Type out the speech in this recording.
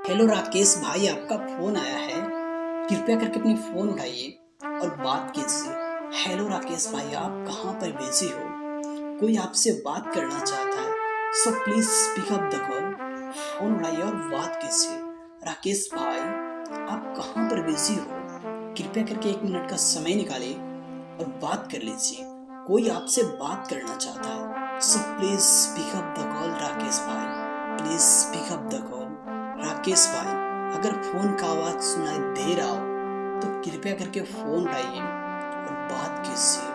Hello Rakesh भाई, आपका phone आया है। कृपया करके अपनी फोन उठाइए और बात कीजिए। हेलो राकेश भाई, आप कहाँ पर बिजी हो? कोई आपसे बात करना चाहता है। So please speak up the call. Phone उठाइए और बात कीजिए। राकेश भाई, आप कहाँ पर बिजी हो? कृपया करके 1 मिनट का समय निकालिए और बात कर लीजिए। कोई आपसे बात करना चाहता है। So please speak up the call Rakesh भाई। Please speak up the call Rakesh भाई। अगर फोन का आवाज सुनाई दे रहा हो तो कृपया करके फोन उठाइए और बात कीजिए।